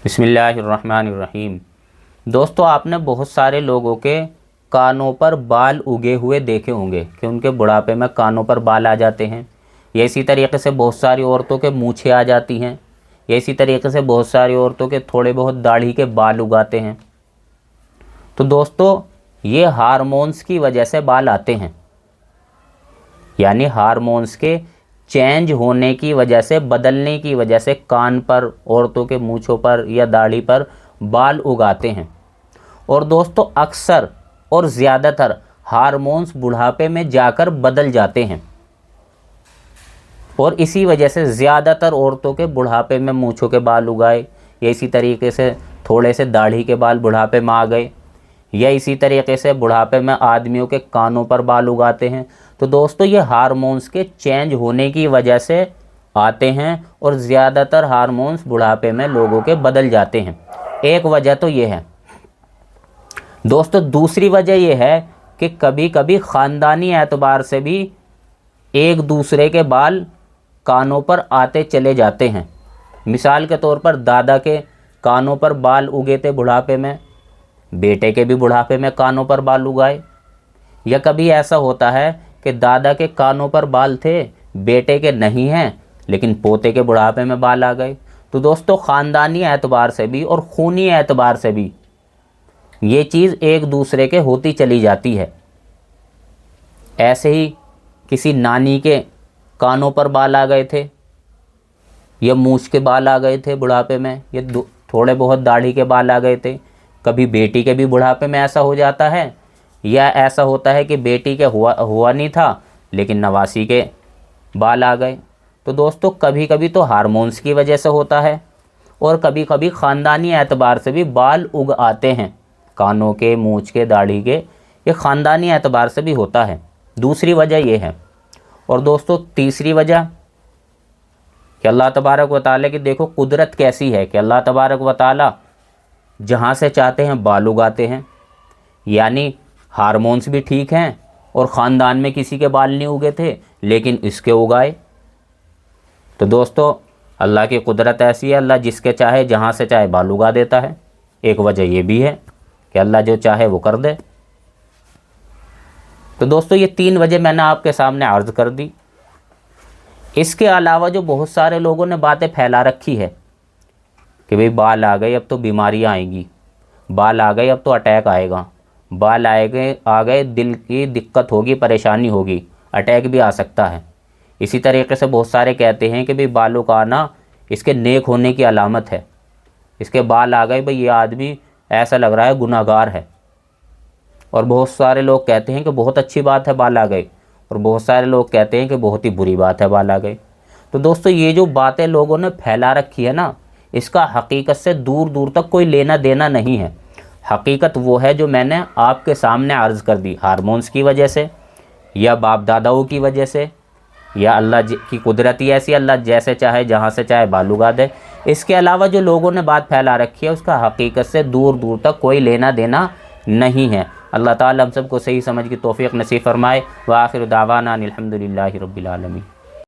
बिस्मिल्लाहिर्रहमानिर्रहीम। दोस्तों, आपने बहुत सारे लोगों के कानों पर बाल उगे हुए देखे होंगे कि उनके बुढ़ापे में कानों पर बाल आ जाते हैं। या इसी तरीके से बहुत सारी औरतों के मूछें आ जाती हैं। या इसी तरीके से बहुत सारी औरतों के थोड़े बहुत दाढ़ी के बाल उगाते हैं। तो दोस्तों, ये हार्मोन्स की वजह से बाल आते हैं, यानी हार्मोन्स के चेंज होने की वजह से, बदलने की वजह से कान पर, औरतों के मूँछों पर या दाढ़ी पर बाल उगाते हैं। और दोस्तों, अक्सर और ज़्यादातर हार्मोन्स बुढ़ापे में जाकर बदल जाते हैं और इसी वजह से ज़्यादातर औरतों के बुढ़ापे में मूँछों के बाल उगाए, या इसी तरीके से थोड़े से दाढ़ी के बाल बुढ़ापे में आ गए, या इसी तरीके से बुढ़ापे में आदमियों के कानों पर बाल उगाते हैं। तो दोस्तों, ये हार्मोन्स के चेंज होने की वजह से आते हैं और ज़्यादातर हार्मोन्स बुढ़ापे में लोगों के बदल जाते हैं। एक वजह तो ये है दोस्तों। दूसरी वजह ये है कि कभी कभी ख़ानदानी एतबार से भी एक दूसरे के बाल कानों पर आते चले जाते हैं। मिसाल के तौर पर दादा के कानों पर बाल उगे थे बुढ़ापे में, बेटे के भी बुढ़ापे में कानों पर बाल उगाए। या कभी ऐसा होता है कि दादा के कानों पर बाल थे, बेटे के नहीं हैं, लेकिन पोते के बुढ़ापे में बाल आ गए। तो दोस्तों, ख़ानदानी एतबार से भी और खूनी एतबार से भी ये चीज़ एक दूसरे के होती चली जाती है। ऐसे ही किसी नानी के कानों पर बाल आ गए थे, या मूछ के बाल आ गए थे बुढ़ापे में, या थोड़े बहुत दाढ़ी के बाल आ गए थे। कभी बेटी के भी बुढ़ापे में ऐसा हो जाता है, या ऐसा होता है कि बेटी के हुआ नहीं था, लेकिन नवासी के बाल आ गए। तो दोस्तों, कभी कभी तो हार्मोन्स की वजह से होता है और कभी कभी ख़ानदानी एतबार से भी बाल उग आते हैं, कानों के, मूँछ के, दाढ़ी के। ये ख़ानदानी एतबार से भी होता है। दूसरी वजह ये है। और दोस्तों, तीसरी वजह कि अल्लाह तबारक व तआला की देखो कुदरत कैसी है कि अल्लाह तबारक व तआला जहाँ से चाहते हैं बाल उगाते हैं। यानी हार्मोन्स भी ठीक हैं और ख़ानदान में किसी के बाल नहीं उगे थे, लेकिन इसके उगाए। तो दोस्तों, अल्लाह की कुदरत ऐसी है, अल्लाह जिसके चाहे जहाँ से चाहे बाल उगा देता है। एक वजह ये भी है कि अल्लाह जो चाहे वो कर दे। तो दोस्तों, ये 3 वजह मैंने आपके सामने अर्ज़ कर दी। इसके अलावा जो बहुत सारे लोगों ने बातें फैला रखी है कि भाई बाल आ गए अब तो बीमारियां आएंगी, बाल आ गए अब तो अटैक आएगा, बाल आ गए दिल की दिक्कत होगी, परेशानी होगी, अटैक भी आ सकता है। इसी तरीके से बहुत सारे कहते हैं कि भाई बालों का आना इसके नेक होने की अलामत है। इसके बाल आ गए, भाई ये आदमी ऐसा लग रहा है गुनाहगार है। और बहुत सारे लोग कहते हैं कि बहुत अच्छी बात है बाल आ गए, और बहुत सारे लोग कहते हैं कि बहुत ही बुरी बात है बाल आ गए। तो दोस्तों, ये जो बातें लोगों ने फैला रखी है ना, इसका हकीकत से दूर दूर तक कोई लेना देना नहीं है। हकीकत वो है जो मैंने आपके सामने अर्ज़ कर दी। हार्मोन्स की वजह से, या बाप दादाओं की वजह से, या अल्लाह की कुदरत ही ऐसी, अल्लाह जैसे चाहे जहाँ से चाहे बाल उगा दे। इसके अलावा जो लोगों ने बात फैला रखी है उसका हकीकत से दूर दूर तक कोई लेना देना नहीं है। अल्लाह ताला हम सबको सही समझ की तौफीक नसीब फरमाए। व आखिर दावाना अनिल हम्दुलिल्लाहि रब्बिल आलमीन।